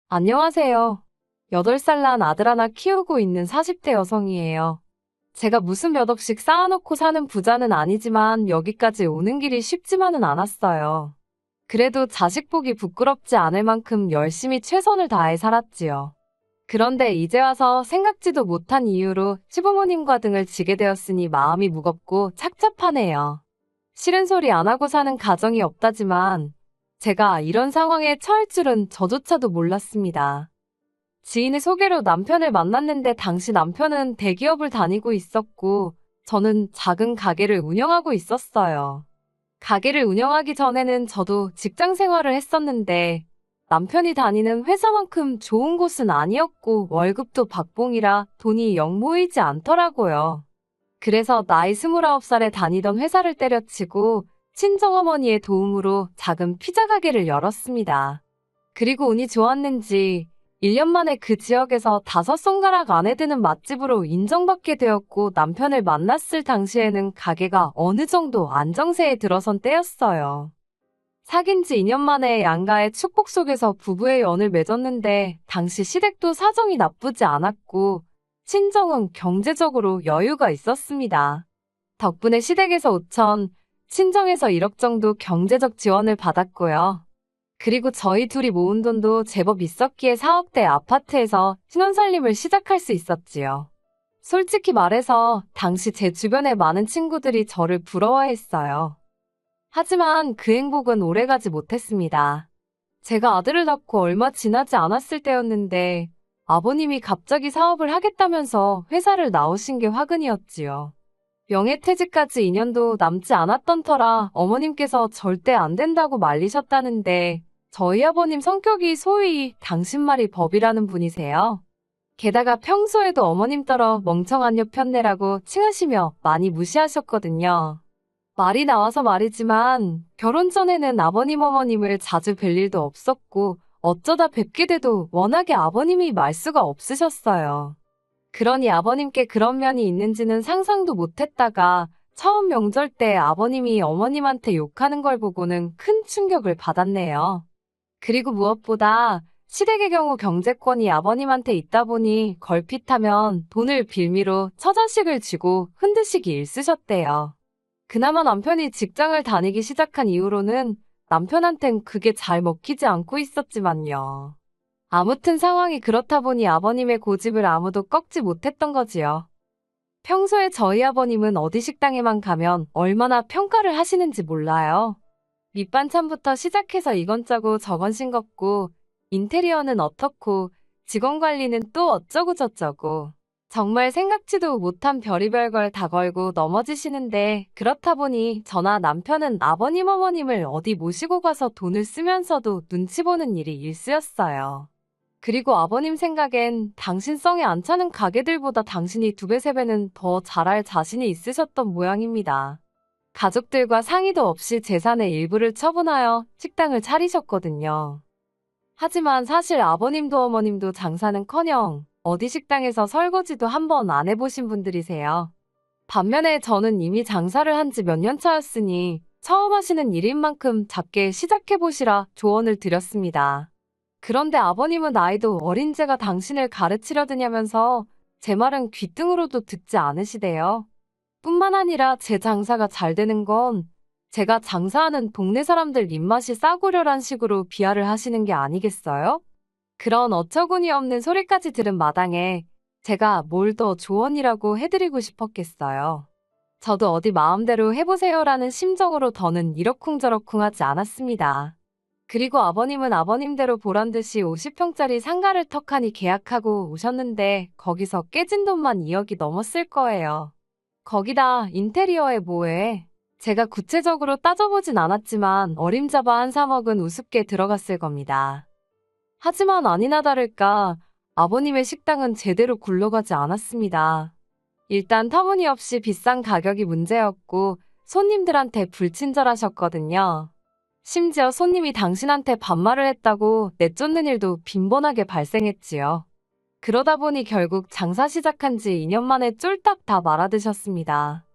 안녕하세요. 8살 난 아들 하나 키우고 있는 40대 여성이에요. 제가 무슨 몇 억씩 쌓아놓고 사는 부자는 아니지만 여기까지 오는 길이 쉽지만은 않았어요. 그래도 자식 보기 부끄럽지 않을 만큼 열심히 최선을 다해 살았지요. 그런데 이제 와서 생각지도 못한 이유로 시부모님과 등을 지게 되었으니 마음이 무겁고 착잡하네요. 싫은 소리 안 하고 사는 가정이 없다지만 제가 이런 상황에 처할 줄은 저조차도 몰랐습니다. 지인의 소개로 남편을 만났는데 당시 남편은 대기업을 다니고 있었고 저는 작은 가게를 운영하고 있었어요. 가게를 운영하기 전에는 저도 직장 생활을 했었는데 남편이 다니는 회사만큼 좋은 곳은 아니었고 월급도 박봉이라 돈이 영 모이지 않더라고요. 그래서 나이 29살에 다니던 회사를 때려치고 친정어머니의 도움으로 작은 피자 가게를 열었습니다. 그리고 운이 좋았는지 1년 만에 그 지역에서 5손가락 안에 드는 맛집으로 인정받게 되었고 남편을 만났을 당시에는 가게가 어느 정도 안정세에 들어선 때였어요. 사귄 지 2년 만에 양가의 축복 속에서 부부의 연을 맺었는데 당시 시댁도 사정이 나쁘지 않았고 친정은 경제적으로 여유가 있었습니다. 덕분에 시댁에서 5천, 친정에서 1억 정도 경제적 지원을 받았고요. 그리고 저희 둘이 모은 돈도 제법 있었기에 4억대 아파트에서 신혼살림을 시작할 수 있었지요. 솔직히 말해서 당시 제 주변의 많은 친구들이 저를 부러워했어요. 하지만 그 행복은 오래가지 못했습니다. 제가 아들을 낳고 얼마 지나지 않았을 때였는데 아버님이 갑자기 사업을 하겠다면서 회사를 나오신 게 화근이었지요. 명예퇴직까지 2년도 남지 않았던 터라 어머님께서 절대 안 된다고 말리셨다는데 저희 아버님 성격이 소위 당신 말이 법이라는 분이세요. 게다가 평소에도 어머님 따라 멍청한 여 편내라고 칭하시며 많이 무시하셨거든요. 말이 나와서 말이지만 결혼 전에는 아버님 어머님을 자주 뵐 일도 없었고 어쩌다 뵙게 돼도 워낙에 아버님이 말수가 없으셨어요. 그러니 아버님께 그런 면이 있는지는 상상도 못했다가 처음 명절 때 아버님이 어머님한테 욕하는 걸 보고는 큰 충격을 받았네요. 그리고 무엇보다 시댁의 경우 경제권이 아버님한테 있다 보니 걸핏하면 돈을 빌미로 처자식을 쥐고 흔드시기 일쑤셨대요. 그나마 남편이 직장을 다니기 시작한 이후로는 남편한텐 그게 잘 먹히지 않고 있었지만요. 아무튼 상황이 그렇다 보니 아버님의 고집을 아무도 꺾지 못했던 거지요. 평소에 저희 아버님은 어디 식당에만 가면 얼마나 평가를 하시는지 몰라요. 밑반찬부터 시작해서 이건 짜고 저건 싱겁고 인테리어는 어떻고 직원 관리는 또 어쩌고 저쩌고 정말 생각지도 못한 별의별 걸 다 걸고 넘어지시는데 그렇다 보니 저나 남편은 아버님 어머님을 어디 모시고 가서 돈을 쓰면서도 눈치 보는 일이 일쑤였어요. 그리고 아버님 생각엔 당신 성에 안 차는 가게들보다 당신이 2배, 3배는 더 잘할 자신이 있으셨던 모양입니다. 가족들과 상의도 없이 재산의 일부를 처분하여 식당을 차리셨거든요. 하지만 사실 아버님도 어머님도 장사는커녕 어디 식당에서 설거지도 한번 안 해보신 분들이세요. 반면에 저는 이미 장사를 한 지 몇 년 차였으니 처음 하시는 일인 만큼 작게 시작해보시라 조언을 드렸습니다. 그런데 아버님은 나이도 어린 제가 당신을 가르치려 드냐면서 제 말은 귓등으로도 듣지 않으시대요. 뿐만 아니라 제 장사가 잘 되는 건 제가 장사하는 동네 사람들 입맛이 싸구려란 식으로 비하를 하시는 게 아니겠어요? 그런 어처구니 없는 소리까지 들은 마당에 제가 뭘 더 조언이라고 해드리고 싶었겠어요. 저도 어디 마음대로 해보세요라는 심정으로 더는 이러쿵저러쿵 하지 않았습니다. 그리고 아버님은 아버님대로 보란듯이 50평짜리 상가를 턱하니 계약하고 오셨는데 거기서 깨진 돈만 2억이 넘었을 거예요. 거기다 인테리어에 뭐해? 제가 구체적으로 따져보진 않았지만 어림잡아 한 3억은 우습게 들어갔을 겁니다. 하지만 아니나 다를까 아버님의 식당은 제대로 굴러가지 않았습니다. 일단 터무니없이 비싼 가격이 문제였고 손님들한테 불친절하셨거든요. 심지어 손님이 당신한테 반말을 했다고 내쫓는 일도 빈번하게 발생했지요. 그러다 보니 결국 장사 시작한 지 2년 만에 쫄딱 다 말아드셨습니다.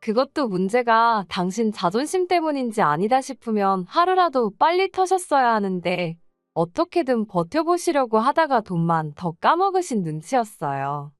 그것도 문제가 당신 자존심 때문인지 아니다 싶으면 하루라도 빨리 터셨어야 하는데 어떻게든 버텨보시려고 하다가 돈만 더 까먹으신 눈치였어요.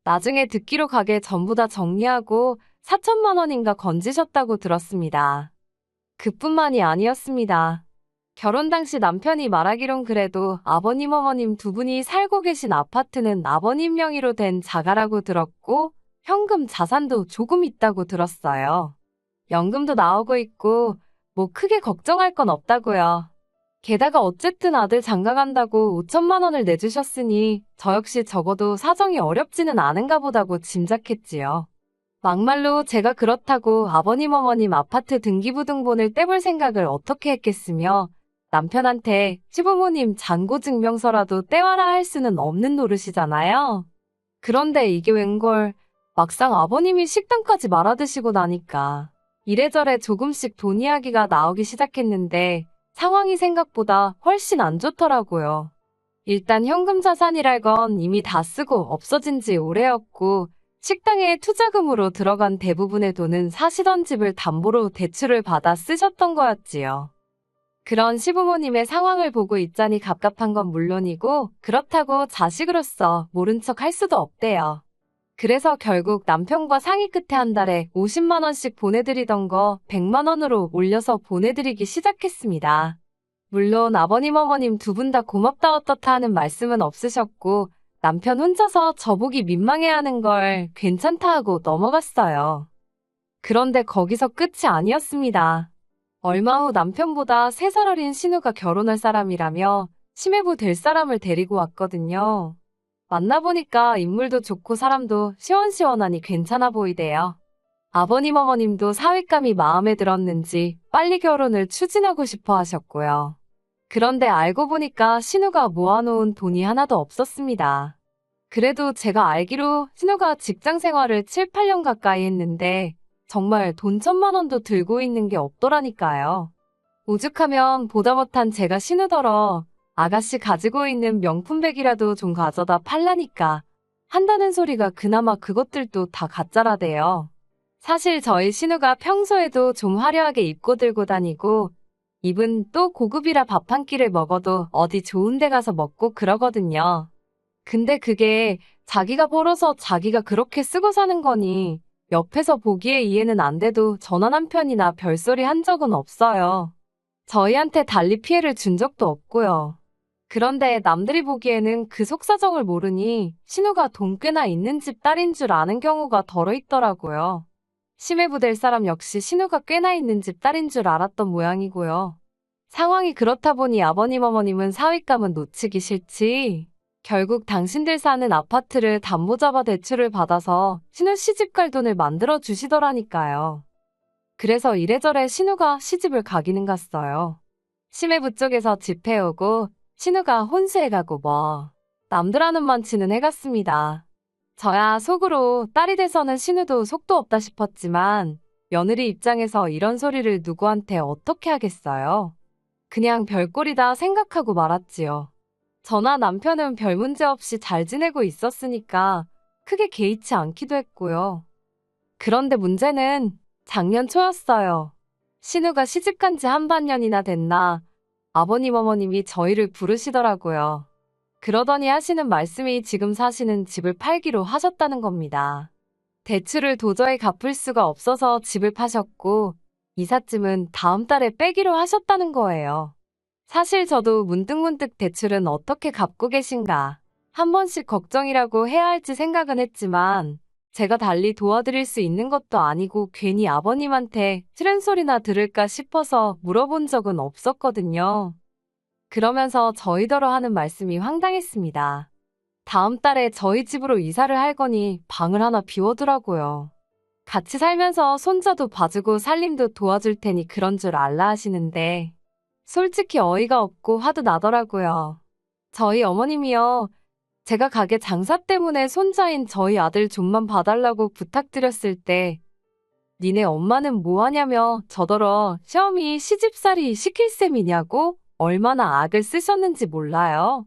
나중에 듣기로 가게 전부 다 정리하고 4천만 원인가 건지셨다고 들었습니다. 그뿐만이 아니었습니다. 결혼 당시 남편이 말하기론 그래도 아버님 어머님 두 분이 살고 계신 아파트는 아버님 명의로 된 자가라고 들었고 현금 자산도 조금 있다고 들었어요. 연금도 나오고 있고 뭐 크게 걱정할 건 없다고요. 게다가 어쨌든 아들 장가간다고 5천만 원을 내주셨으니 저 역시 적어도 사정이 어렵지는 않은가 보다고 짐작했지요. 막말로 제가 그렇다고 아버님 어머님 아파트 등기부등본을 떼볼 생각을 어떻게 했겠으며 남편한테 시부모님 잔고증명서라도 떼와라 할 수는 없는 노릇이잖아요. 그런데 이게 웬걸 막상 아버님이 식당까지 말아드시고 나니까 이래저래 조금씩 돈 이야기가 나오기 시작했는데 상황이 생각보다 훨씬 안 좋더라고요. 일단 현금 자산이랄 건 이미 다 쓰고 없어진 지 오래였고 식당에 투자금으로 들어간 대부분의 돈은 사시던 집을 담보로 대출을 받아 쓰셨던 거였지요. 그런 시부모님의 상황을 보고 있자니 갑갑한 건 물론이고 그렇다고 자식으로서 모른 척 할 수도 없대요. 그래서 결국 남편과 상의 끝에 한 달에 50만 원씩 보내드리던 거 100만 원으로 올려서 보내드리기 시작했습니다. 물론 아버님 어머님 두 분 다 고맙다 어떻다 하는 말씀은 없으셨고 남편 혼자서 저보기 민망해하는 걸 괜찮다 하고 넘어갔어요. 그런데 거기서 끝이 아니었습니다. 얼마 후 남편보다 3살 어린 신우가 결혼할 사람이라며 시매부 될 사람을 데리고 왔거든요. 만나보니까 인물도 좋고 사람도 시원시원하니 괜찮아 보이대요. 아버님 어머님도 사윗감이 마음에 들었는지 빨리 결혼을 추진하고 싶어 하셨고요. 그런데 알고 보니까 신우가 모아놓은 돈이 하나도 없었습니다. 그래도 제가 알기로 신우가 직장 생활을 7, 8년 가까이 했는데 정말 돈 1,000만 원도 들고 있는 게 없더라니까요. 오죽하면 보다 못한 제가 신우더러 아가씨 가지고 있는 명품백이라도 좀 가져다 팔라니까 한다는 소리가 그나마 그것들도 다 가짜라대요. 사실 저희 신우가 평소에도 좀 화려하게 입고 들고 다니고 입은 또 고급이라 밥 한 끼를 먹어도 어디 좋은 데 가서 먹고 그러거든요. 근데 그게 자기가 벌어서 자기가 그렇게 쓰고 사는 거니 옆에서 보기에 이해는 안 돼도 전화 남편이나 별소리 한 적은 없어요. 저희한테 달리 피해를 준 적도 없고요. 그런데 남들이 보기에는 그 속사정을 모르니 신우가 돈 꽤나 있는 집 딸인 줄 아는 경우가 덜어 있더라고요. 시매부 될 사람 역시 신우가 꽤나 있는 집 딸인 줄 알았던 모양이고요. 상황이 그렇다 보니 아버님 어머님은 사윗감은 놓치기 싫지. 결국 당신들 사는 아파트를 담보 잡아 대출을 받아서 신우 시집갈 돈을 만들어 주시더라니까요. 그래서 이래저래 신우가 시집을 가기는 갔어요. 시매부 쪽에서 집 해오고 신우가 혼수해가고 뭐 남들 하는 만치는 해갔습니다. 저야 속으로 딸이 돼서는 신우도 속도 없다 싶었지만 며느리 입장에서 이런 소리를 누구한테 어떻게 하겠어요. 그냥 별꼴이다 생각하고 말았지요. 저나 남편은 별 문제 없이 잘 지내고 있었으니까 크게 개의치 않기도 했고요. 그런데 문제는 작년 초였어요. 신우가 시집간 지 한 반년이나 됐나 아버님 어머님이 저희를 부르시더라고요. 그러더니 하시는 말씀이 지금 사시는 집을 팔기로 하셨다는 겁니다. 대출을 도저히 갚을 수가 없어서 집을 파셨고 이삿짐은 다음 달에 빼기로 하셨다는 거예요. 사실 저도 문득문득 대출은 어떻게 갚고 계신가 한 번씩 걱정이라고 해야 할지 생각은 했지만 제가 달리 도와드릴 수 있는 것도 아니고 괜히 아버님한테 싫은 소리나 들을까 싶어서 물어본 적은 없었거든요. 그러면서 저희더러 하는 말씀이 황당했습니다. 다음 달에 저희 집으로 이사를 할 거니 방을 하나 비워두라고요. 같이 살면서 손자도 봐주고 살림도 도와줄 테니 그런 줄 알라 하시는데 솔직히 어이가 없고 화도 나더라고요. 저희 어머님이요. 제가 가게 장사 때문에 손자인 저희 아들 좀만 봐달라고 부탁드렸을 때 니네 엄마는 뭐하냐며 저더러 시어미 시집살이 시킬 셈이냐고 얼마나 악을 쓰셨는지 몰라요.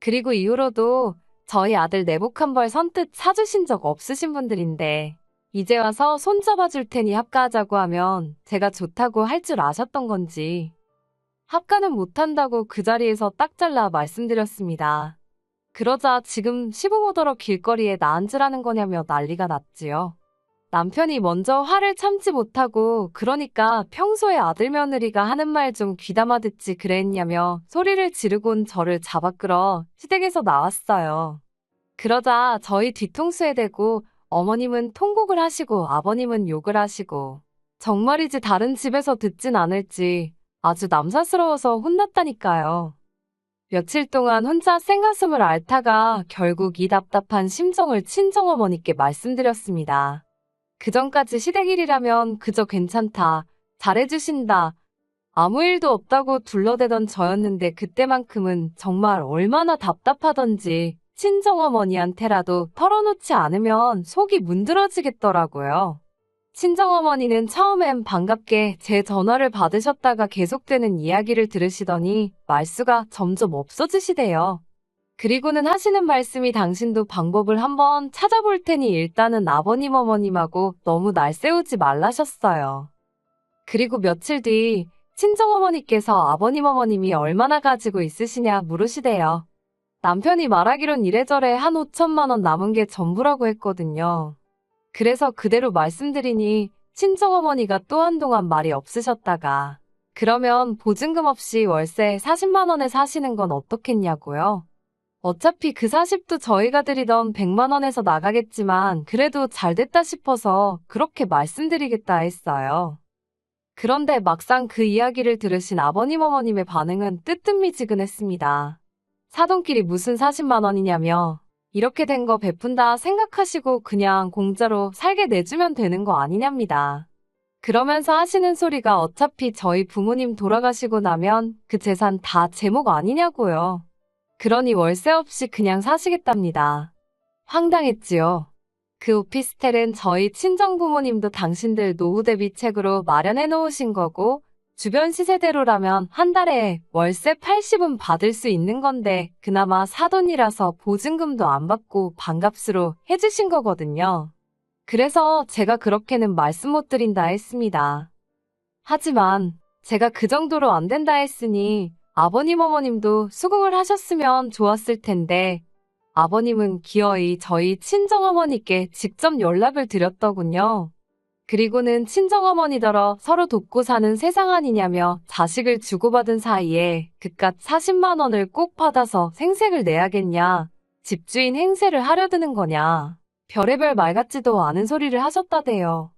그리고 이후로도 저희 아들 내복 한 벌 선뜻 사주신 적 없으신 분들인데 이제 와서 손 잡아줄 테니 합가하자고 하면 제가 좋다고 할 줄 아셨던 건지 합가는 못한다고 그 자리에서 딱 잘라 말씀드렸습니다. 그러자 지금 시부모더러 길거리에 나 앉으라는 거냐며 난리가 났지요. 남편이 먼저 화를 참지 못하고 그러니까 평소에 아들 며느리가 하는 말 좀 귀담아 듣지 그랬냐며 소리를 지르곤 저를 잡아 끌어 시댁에서 나왔어요. 그러자 저희 뒤통수에 대고 어머님은 통곡을 하시고 아버님은 욕을 하시고 정말이지 다른 집에서 듣진 않을지 아주 남사스러워서 혼났다니까요. 며칠 동안 혼자 생가슴을 앓다가 결국 이 답답한 심정을 친정어머니께 말씀드렸습니다. 그전까지 시댁 일이라면 그저 괜찮다, 잘해주신다, 아무 일도 없다고 둘러대던 저였는데 그때만큼은 정말 얼마나 답답하던지 친정어머니한테라도 털어놓지 않으면 속이 문드러지겠더라고요. 친정어머니는 처음엔 반갑게 제 전화를 받으셨다가 계속되는 이야기를 들으시더니 말수가 점점 없어지시대요. 그리고는 하시는 말씀이 당신도 방법을 한번 찾아볼 테니 일단은 아버님 어머님하고 너무 날 세우지 말라셨어요. 그리고 며칠 뒤 친정어머니께서 아버님 어머님이 얼마나 가지고 있으시냐 물으시대요. 남편이 말하기론 이래저래 한 5천만 원 남은 게 전부라고 했거든요. 그래서 그대로 말씀드리니 친정어머니가 또 한동안 말이 없으셨다가 그러면 보증금 없이 월세 40만 원에 사시는 건 어떻겠냐고요. 어차피 그 40도 저희가 드리던 100만 원에서 나가겠지만 그래도 잘 됐다 싶어서 그렇게 말씀드리겠다 했어요. 그런데 막상 그 이야기를 들으신 아버님 어머님의 반응은 뜨뜻미지근했습니다. 사돈끼리 무슨 40만 원이냐며 이렇게 된 거 베푼다 생각하시고 그냥 공짜로 살게 내주면 되는 거 아니냐입니다. 그러면서 하시는 소리가 어차피 저희 부모님 돌아가시고 나면 그 재산 다 제목 아니냐고요. 그러니 월세 없이 그냥 사시겠답니다. 황당했지요. 그 오피스텔은 저희 친정부모님도 당신들 노후 대비책으로 마련해 놓으신 거고 주변 시세대로라면 한 달에 월세 80은 받을 수 있는 건데 그나마 사돈이라서 보증금도 안 받고 반값으로 해주신 거거든요. 그래서 제가 그렇게는 말씀 못 드린다 했습니다. 하지만 제가 그 정도로 안 된다 했으니 아버님 어머님도 수긍을 하셨으면 좋았을 텐데 아버님은 기어이 저희 친정어머니께 직접 연락을 드렸더군요. 그리고는 친정어머니더러 서로 돕고 사는 세상 아니냐며 자식을 주고받은 사이에 그깟 40만 원을 꼭 받아서 생색을 내야겠냐, 집주인 행세를 하려드는 거냐, 별의별 말 같지도 않은 소리를 하셨다대요.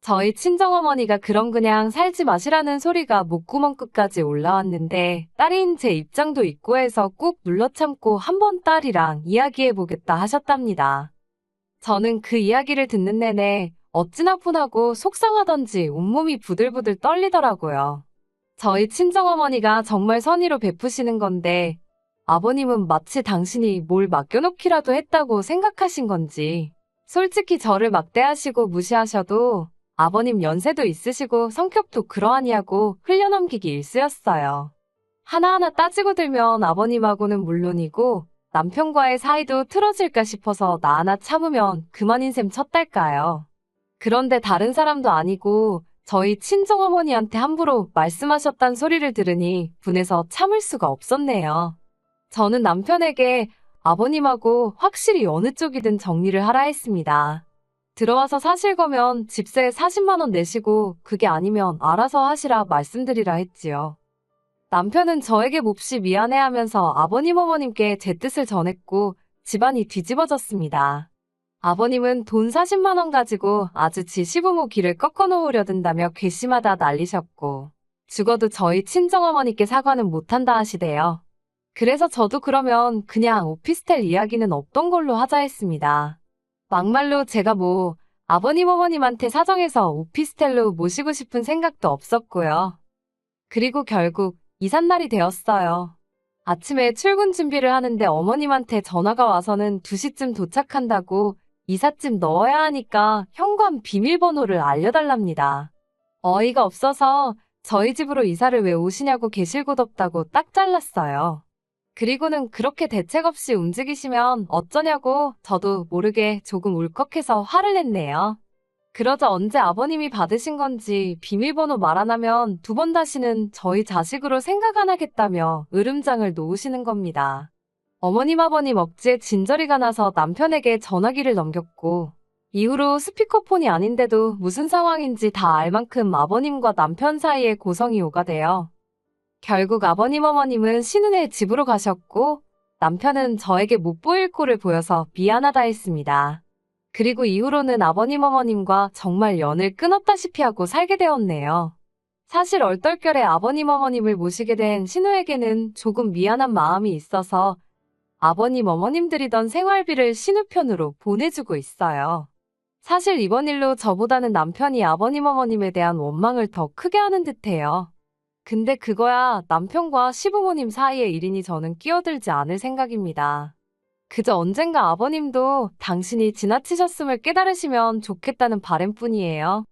저희 친정어머니가 그럼 그냥 살지 마시라는 소리가 목구멍 끝까지 올라왔는데 딸인 제 입장도 있고 해서 꾹 눌러 참고 한번 딸이랑 이야기해보겠다 하셨답니다. 저는 그 이야기를 듣는 내내 어찌나 분하고 속상하던지 온몸이 부들부들 떨리더라고요. 저희 친정어머니가 정말 선의로 베푸시는 건데 아버님은 마치 당신이 뭘 맡겨놓기라도 했다고 생각하신 건지 솔직히 저를 막대하시고 무시하셔도 아버님 연세도 있으시고 성격도 그러하냐고 흘려넘기기 일쑤였어요. 하나하나 따지고 들면 아버님하고는 물론이고 남편과의 사이도 틀어질까 싶어서 나 하나 참으면 그만인 셈 쳤달까요. 그런데 다른 사람도 아니고 저희 친정어머니한테 함부로 말씀하셨단 소리를 들으니 분해서 참을 수가 없었네요. 저는 남편에게 아버님하고 확실히 어느 쪽이든 정리를 하라 했습니다. 들어와서 사실 거면 집세 40만 원 내시고 그게 아니면 알아서 하시라 말씀드리라 했지요. 남편은 저에게 몹시 미안해하면서 아버님 어머님께 제 뜻을 전했고 집안이 뒤집어졌습니다. 아버님은 돈 40만 원 가지고 아주 지 시부모 길을 꺾어 놓으려 든다며 괘씸하다 난리셨고 죽어도 저희 친정어머니께 사과는 못한다 하시대요. 그래서 저도 그러면 그냥 오피스텔 이야기는 없던 걸로 하자 했습니다. 막말로 제가 아버님 어머님한테 사정해서 오피스텔로 모시고 싶은 생각도 없었고요. 그리고 결국 이삿날이 되었어요. 아침에 출근 준비를 하는데 어머님한테 전화가 와서는 2시쯤 도착한다고 이삿짐 넣어야 하니까 현관 비밀번호를 알려달랍니다. 어이가 없어서 저희 집으로 이사를 왜 오시냐고 계실 곳 없다고 딱 잘랐어요. 그리고는 그렇게 대책 없이 움직이시면 어쩌냐고 저도 모르게 조금 울컥해서 화를 냈네요. 그러자 언제 아버님이 받으신 건지 비밀번호 말 안 하면 두 번 다시는 저희 자식으로 생각 안 하겠다며 으름장을 놓으시는 겁니다. 어머님 아버님 억지에 진저리가 나서 남편에게 전화기를 넘겼고 이후로 스피커폰이 아닌데도 무슨 상황인지 다 알 만큼 아버님과 남편 사이에 고성이 오가돼요. 결국 아버님 어머님은 신혼에 집으로 가셨고 남편은 저에게 못 보일 꼴을 보여서 미안하다 했습니다. 그리고 이후로는 아버님 어머님과 정말 연을 끊었다시피 하고 살게 되었네요. 사실 얼떨결에 아버님 어머님을 모시게 된 신우에게는 조금 미안한 마음이 있어서 아버님 어머님 들이던 생활비를 신우편으로 보내주고 있어요. 사실 이번 일로 저보다는 남편이 아버님 어머님에 대한 원망을 더 크게 하는 듯해요. 근데 그거야 남편과 시부모님 사이의 일이니 저는 끼어들지 않을 생각입니다. 그저 언젠가 아버님도 당신이 지나치셨음을 깨달으시면 좋겠다는 바람뿐이에요.